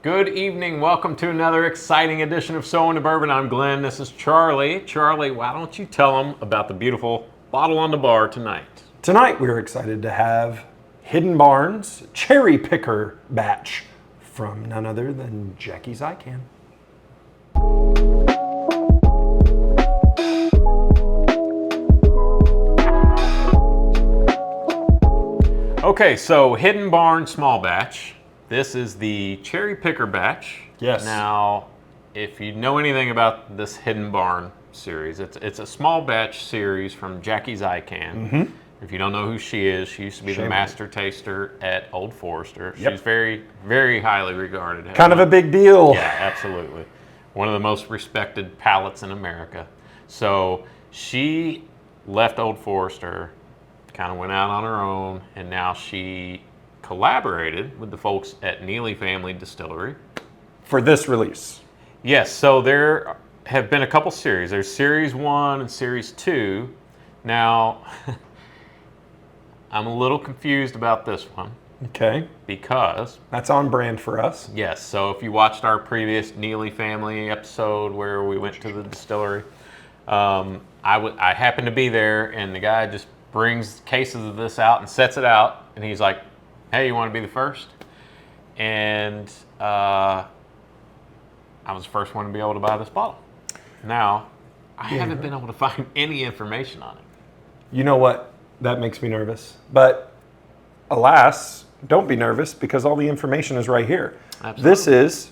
Good evening. Welcome to another exciting edition of So Into Bourbon. I'm Glenn. This is Charlie. Charlie, why don't you tell them about the beautiful bottle on the bar tonight? Tonight we're excited to have Hidden Barn's Cherry Picker batch from none other than Jackie Zykan. Okay, so Hidden Barn Small Batch. This is the Cherry Picker batch. Yes. Now, if you know anything about this Hidden Barn series, it's a small batch series from Jackie Zykan. Mm-hmm. If you don't know who she is, she used to be the Shame. master taster at Old Forester. Yep. She's very, very highly regarded. Kind of a big deal. Yeah, absolutely. One of the most respected palates in America. So she left Old Forester, kind of went out on her own, and now she collaborated with the folks at Neeley Family Distillery. For this release. Yes, so there have been a couple series. There's Series 1 and Series 2. Now, I'm a little confused about this one. Okay. Because that's on brand for us. Yes, so if you watched our previous Neeley Family episode where we went to the distillery, I happened to be there, and the guy just brings cases of this out and sets it out, and he's like, hey, you want to be the first? And I was the first one to be able to buy this bottle. Now, I haven't been able to find any information on it. You know what? That makes me nervous. But alas, don't be nervous because all the information is right here. Absolutely. This is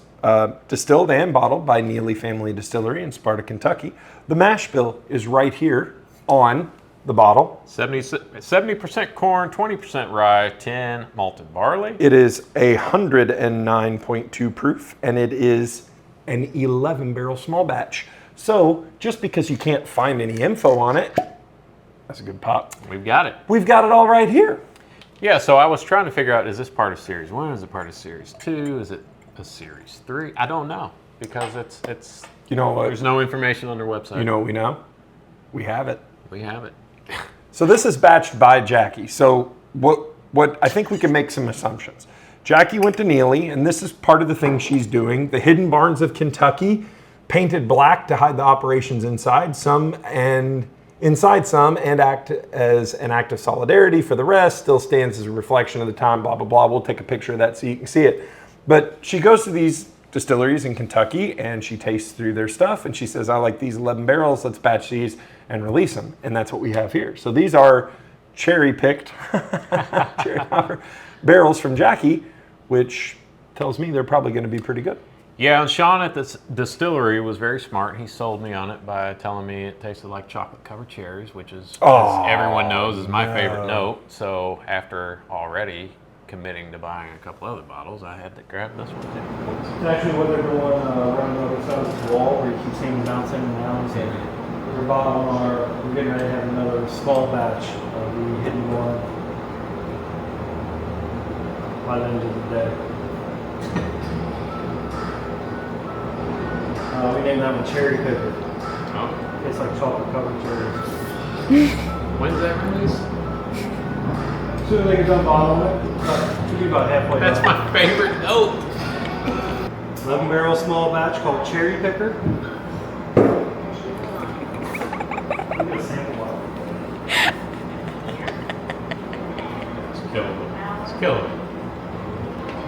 distilled and bottled by Neeley Family Distillery in Sparta, Kentucky. The mash bill is right here on the bottle. 70% corn, 20% rye, 10 malted barley. It is 109.2 proof, and it is an 11-barrel small batch. So just because you can't find any info on it, that's a good pop. We've got it. We've got it all right here. Yeah, so I was trying to figure out, is this part of Series 1? Is it part of Series 2? Is it a Series 3? I don't know, because it's you know what? There's no information on their website. You know what we know? We have it. We have it. So this is batched by Jackie. So what I think we can make some assumptions. Jackie went to Neeley, and this is part of the thing she's doing. The Hidden Barns of Kentucky, painted black to hide the operations inside some, and act as an act of solidarity for the rest. Still stands as a reflection of the time, blah, blah, blah. We'll take a picture of that so you can see it. But she goes to these distilleries in Kentucky, and she tastes through their stuff, and she says, I like these 11 barrels, let's batch these and release them. And that's what we have here. So these are cherry-picked barrels from Jackie, which tells me they're probably going to be pretty good. Yeah, and Sean at the distillery was very smart. He sold me on it by telling me it tasted like chocolate-covered cherries, which is, as everyone knows, is my favorite note. So after already committing to buying a couple other bottles, I had to grab this one too. It's actually what they're doing around the other side of the wall where you keep seeing them bouncing around. So we're we're getting ready to have another small batch of the Hidden Barn by the end of the day. We named that one Cherry Picker. Oh. It's like chocolate covered cherries. When's that release? As soon as they get done bottling it, should be about halfway That's done. my favorite note. 11-barrel small batch called Cherry Picker. Give me a sample of It's killing me. It's killing me.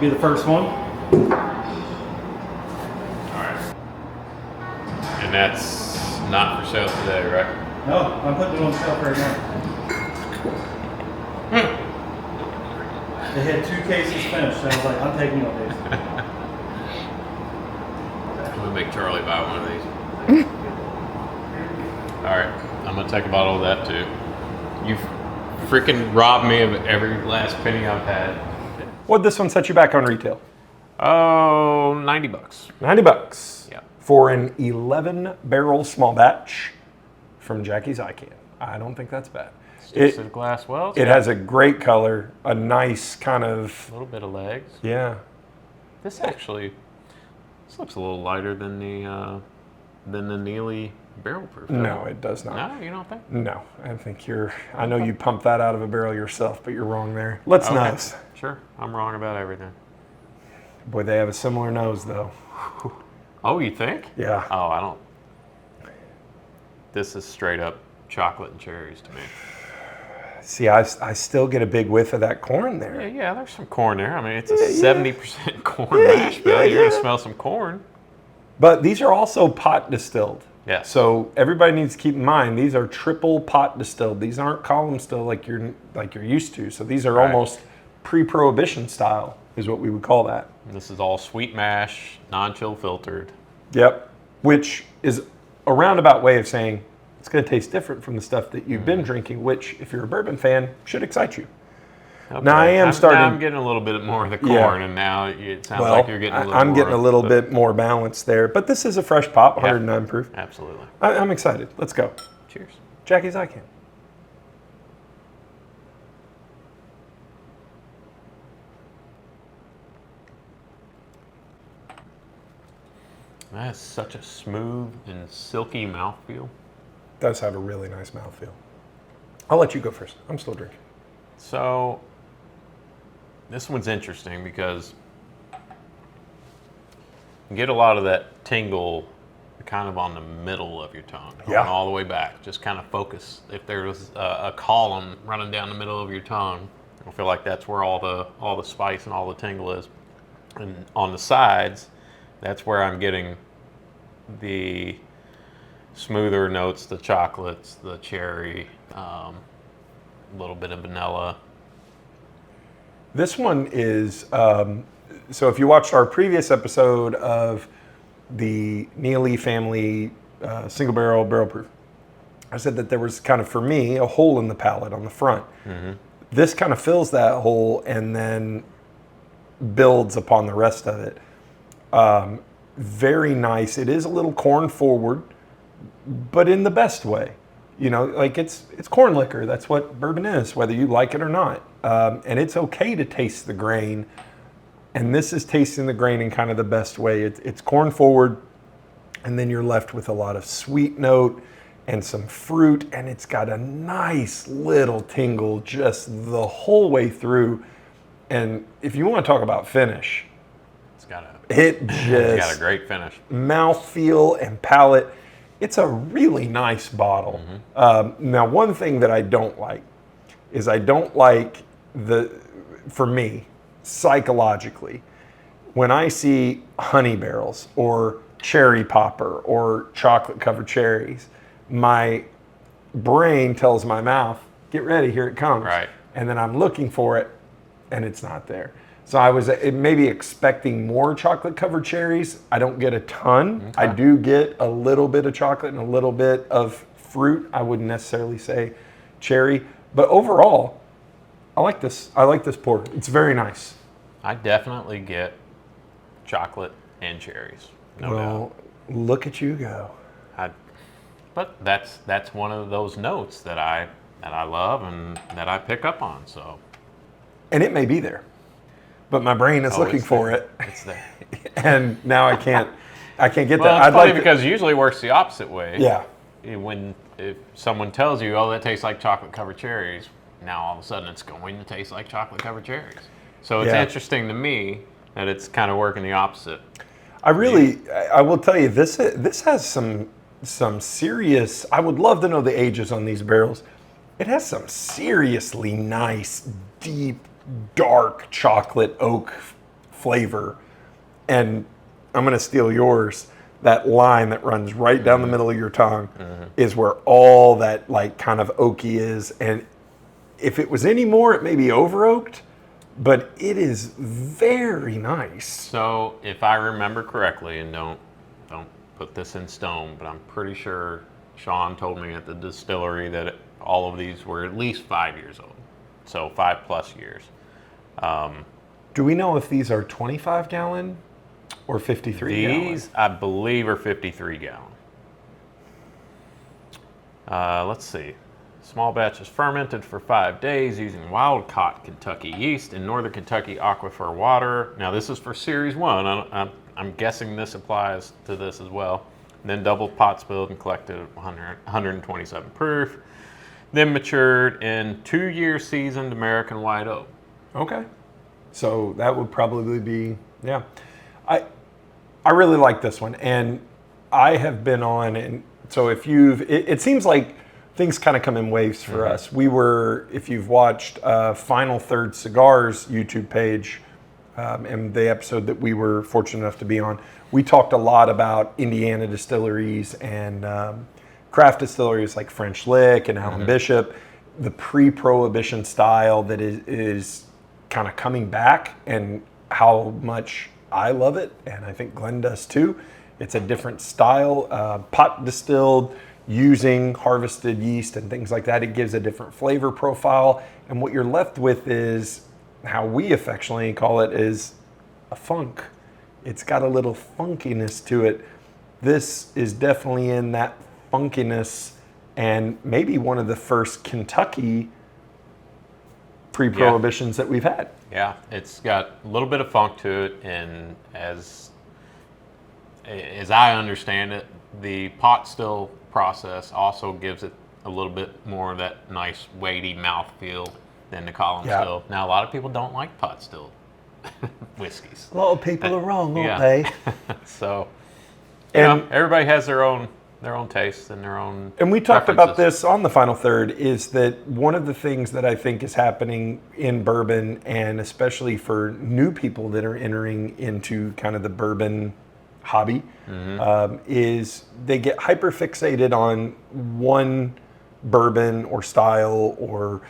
it. Be the first one. All right. And that's not for sale today, right? No, I'm putting it on shelf right now. They had 2 cases finished, and I was like, I'm taking all these. I'm gonna make Charlie buy one of these. All right, I'm gonna take a bottle of that too. You freaking robbed me of every last penny I've had. What'd this one set you back on retail? Oh, $90. $90. Yeah. For an 11-barrel small batch from Jackie Zykan. I don't think that's bad. Sticks to the glass well. It has a great color, a nice kind of... A little bit of legs. Yeah. This looks a little lighter than the Neeley barrel proof. No, it does not. No, you don't think? No, I think I know you pumped that out of a barrel yourself, but you're wrong there. Let's nose. Sure, I'm wrong about everything. Boy, they have a similar nose, though. Oh, you think? Yeah. Oh, I don't. This is straight up chocolate and cherries to me. See, I still get a big whiff of that corn there. Yeah, there's some corn there. I mean, it's a 70% corn mash bill. You're going to smell some corn. But these are also pot distilled. Yeah. So everybody needs to keep in mind, these are triple pot distilled. These aren't column still like you're used to. So these are Right. almost pre-prohibition style is what we would call that. And this is all sweet mash, non-chill filtered. Yep. Which is a roundabout way of saying it's going to taste different from the stuff that you've been drinking, which, if you're a bourbon fan, should excite you. Okay. Now I am starting. Now I'm getting a little bit more of the corn, Yeah. and now it sounds Well, like you're getting a little. I'm more getting a of little the- bit more balanced there, but this is a fresh pop, 109 proof. Absolutely. I'm excited. Let's go. Cheers. Jackie Zykan. That has such a smooth and silky mouthfeel. Does have a really nice mouthfeel. I'll let you go first. I'm still drinking. So, this one's interesting because you get a lot of that tingle kind of on the middle of your tongue, going Yeah. all the way back. Just kind of focus. If there was a column running down the middle of your tongue, I feel like that's where all the spice and all the tingle is. And on the sides, that's where I'm getting the smoother notes, the chocolates, the cherry, a little bit of vanilla. This one is, so if you watched our previous episode of the Neeley family single barrel proof, I said that there was kind of, for me, a hole in the palate on the front. Mm-hmm. This kind of fills that hole and then builds upon the rest of it. Very nice. It is a little corn forward, but in the best way. You know, like it's corn liquor. That's what bourbon is, whether you like it or not. And it's okay to taste the grain. And this is tasting the grain in kind of the best way. It's corn forward, and then you're left with a lot of sweet note and some fruit, and it's got a nice little tingle just the whole way through. And if you want to talk about finish, It's got a it's got a great finish. mouthfeel and palate. It's a really nice bottle. Now, one thing that I don't like is I don't like for me, psychologically, when I see honey barrels or cherry popper or chocolate covered cherries, my brain tells my mouth, get ready, here it comes. Right. And then I'm looking for it and it's not there. So I was maybe expecting more chocolate covered cherries. I don't get a ton. Okay. I do get a little bit of chocolate and a little bit of fruit. I wouldn't necessarily say cherry, but overall, I like this. I like this pour. It's very nice. I definitely get chocolate and cherries. No Well, look at you go. doubt. But that's one of those notes that I love and that I pick up on. So And it may be there, but my brain is looking it's for there. it, It's there. and now I can't get Well, that. it's funny because it usually works the opposite way. Yeah. If someone tells you, oh, that tastes like chocolate covered cherries, now all of a sudden it's going to taste like chocolate covered cherries. So it's Yeah. interesting to me that it's kind of working the opposite. I will tell you, this has some serious. I would love to know the ages on these barrels. It has some seriously nice, deep, dark chocolate oak flavor, and I'm going to steal yours. That line that runs right down the middle of your tongue is where all that like kind of oaky is. And if it was any more, it may be over oaked, but it is very nice. So if I remember correctly, and don't put this in stone, but I'm pretty sure Sean told me at the distillery that all of these were at least 5 years old. So 5+ years. Do we know if these are 25 gallon or 53 gallon? These, I believe, are 53 gallon. Let's see. Small batch is fermented for 5 days using wild-caught Kentucky yeast and Northern Kentucky aquifer water. Now, this is for Series 1. I'm guessing this applies to this as well. Then double pot spilled and collected at 127 proof. Then matured in 2-year seasoned American white oak. Okay. So that would probably be Yeah. I really like this one, and I have been on, and so if it seems like things kind of come in waves for us. If you've watched Final Third Cigars YouTube page, and the episode that we were fortunate enough to be on, we talked a lot about Indiana distilleries and craft distilleries like French Lick and Allen Bishop, the pre-prohibition style that is kind of coming back, and how much I love it, and I think Glenn does too. It's a different style, pot distilled, using harvested yeast and things like that. It gives a different flavor profile, and what you're left with is, how we affectionately call it, is a funk. It's got a little funkiness to it. This is definitely in that funkiness, and maybe one of the first Kentucky pre-prohibitions that we've had. Yeah, it's got a little bit of funk to it, and as I understand it, the pot still process also gives it a little bit more of that nice weighty mouthfeel than the column still. Now, a lot of people don't like pot still whiskeys. A lot of people are wrong, aren't yeah. they? So, everybody has their own tastes and their own. And we talked about this on the Final Third, is that one of the things that I think is happening in bourbon, and especially for new people that are entering into kind of the bourbon hobby, is they get hyper fixated on one bourbon or style or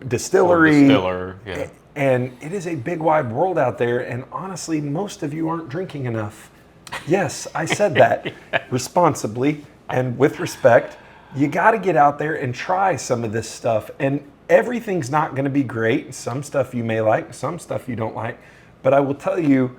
distillery. Or distiller, yeah. And it is a big wide world out there, and honestly, most of you aren't drinking enough. Yes, I said that responsibly and with respect. You got to get out there and try some of this stuff, and everything's not going to be great. Some stuff you may like, some stuff you don't like, but I will tell you,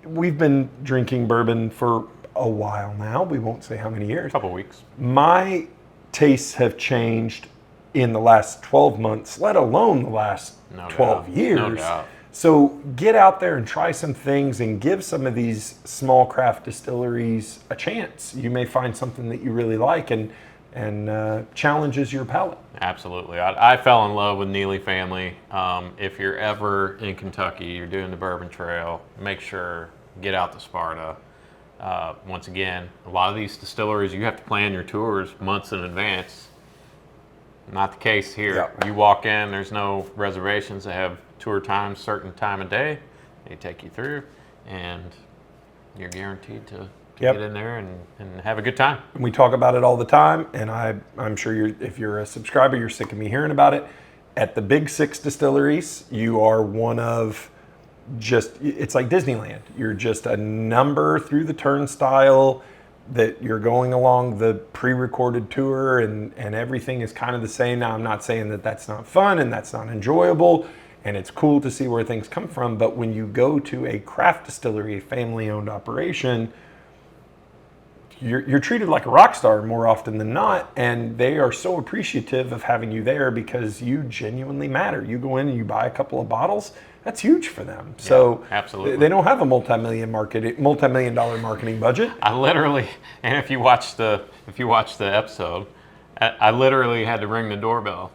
we've been drinking bourbon for a while now. We won't say how many years. A couple weeks. My tastes have changed in the last 12 months, let alone the last 12 years. No doubt. So get out there and try some things and give some of these small craft distilleries a chance. You may find something that you really like and challenges your palate. Absolutely. I fell in love with Neeley family. If you're ever in Kentucky, you're doing the Bourbon Trail, make sure get out to Sparta. Once again, a lot of these distilleries, you have to plan your tours months in advance. Not the case here. Yep. You walk in, there's no reservations. They have tour times, certain time of day. They take you through, and you're guaranteed to get in there and have a good time. We talk about it all the time, and I'm sure if you're a subscriber, you're sick of me hearing about it. At the big 6 distilleries, you are one of it's like Disneyland. You're just a number through the turnstile, that you're going along the pre-recorded tour, and everything is kind of the same. Now, I'm not saying that that's not fun and that's not enjoyable, and it's cool to see where things come from, but when you go to a craft distillery, a family-owned operation, you're treated like a rock star more often than not, and they are so appreciative of having you there because you genuinely matter. You go in and you buy a couple of bottles, that's huge for them. So absolutely. They don't have a multi-million dollar marketing budget. I literally, and if you watch the episode, I literally had to ring the doorbell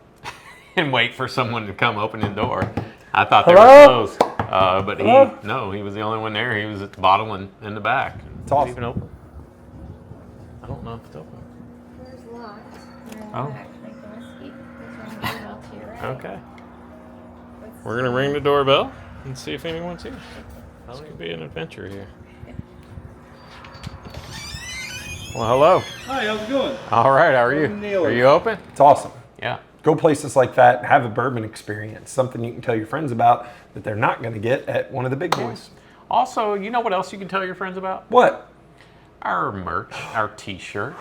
and wait for someone to come open the door. I thought they were closed, but he was the only one there. He was at the bottle in the back. It's awesome. Even open? I don't know if it's open. There's locked. Oh. Oh. Okay. We're gonna ring the doorbell and see if anyone's here. This could be an adventure here. Well, hello. Hi, how's it going? All right, how are you? Neeley. Are you open? It's awesome. Yeah. Go places like that, have a bourbon experience, something you can tell your friends about that they're not going to get at one of the big boys. Also, you know what else you can tell your friends about? What? Our merch, our T-shirts.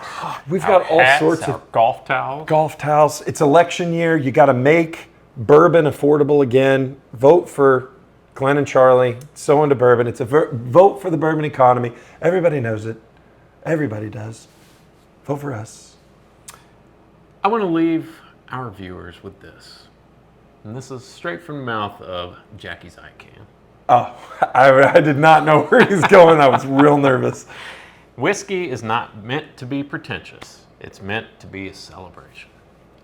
We've our got all hats, sorts our of golf towels. golf towels. It's election year. You got to make bourbon affordable again. Vote for Glenn and Charlie. So into bourbon. It's a vote for the bourbon economy. Everybody knows it. Everybody does. Vote for us. I want to leave our viewers with this. And this is straight from the mouth of Jackie Zykan. Oh, I did not know where he's going. I was real nervous. Whiskey is not meant to be pretentious. It's meant to be a celebration.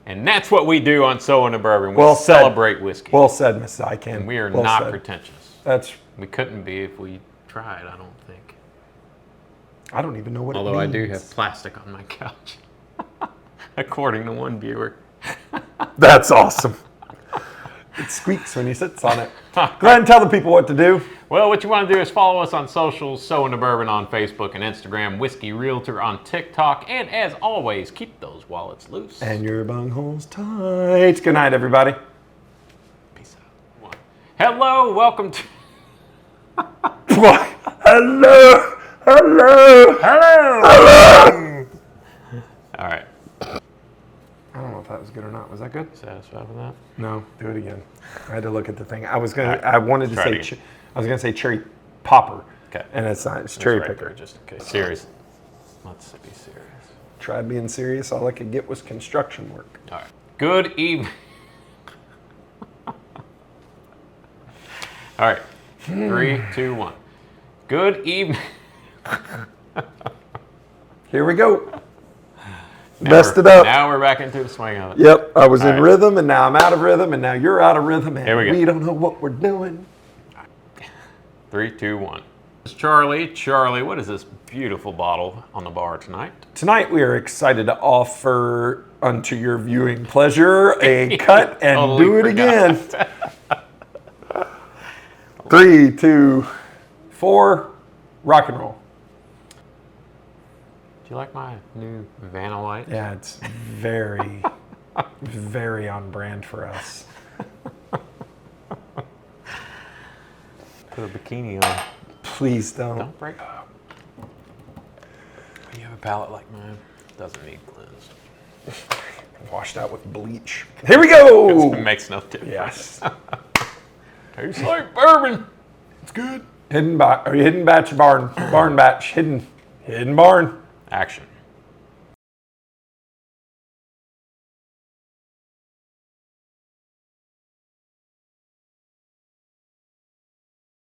And that's what we do on So Into Bourbon. We celebrate whiskey. Well said, Miss Zykan. And we are well not said. pretentious. We couldn't be if we tried, I don't think. I don't even know what Although it I means. do have plastic on my couch, according to one viewer. That's awesome. It squeaks when he sits on it. Go ahead and tell the people what to do. Well, what you want to do is follow us on socials, So Into Bourbon on Facebook and Instagram, Whiskey Realtor on TikTok, and as always, keep those wallets loose. And your bungholes tight. Good night, everybody. Peace out. Hello, welcome to... What? Hello. Hello. All right. I don't know if that was good or not. Was that good? Satisfied with that? No. Do it again. I had to look at the thing. I was Try it again. gonna say cherry popper. Okay. And it's not. It's That's cherry right picker. there, just in case. Serious. Let's be serious. Tried being serious. All I could get was construction work. All right. Good evening. All right. 3, 2, 1. Good evening. Here we go. Messed it up. Now we're back into the swing of it. Yep. I was in right. rhythm, and now I'm out of rhythm, and now you're out of rhythm, and Here we go. we don't know what we're doing. 3, 2, 1. Charlie, what is this beautiful bottle on the bar tonight? Tonight we are excited to offer unto your viewing pleasure a cut and Totally do it forgot. again. 3, 2, 4, rock and roll. Do you like my new Vanna White? Yeah, it's very, very on brand for us. Put a bikini on. Please don't. Don't break. You have a palate like mine. Doesn't need cleansed. Washed out with bleach. Here we go. It makes no difference. Yes. Tastes like bourbon. It's good. Hidden batch barn. Barn batch. Hidden barn. Action.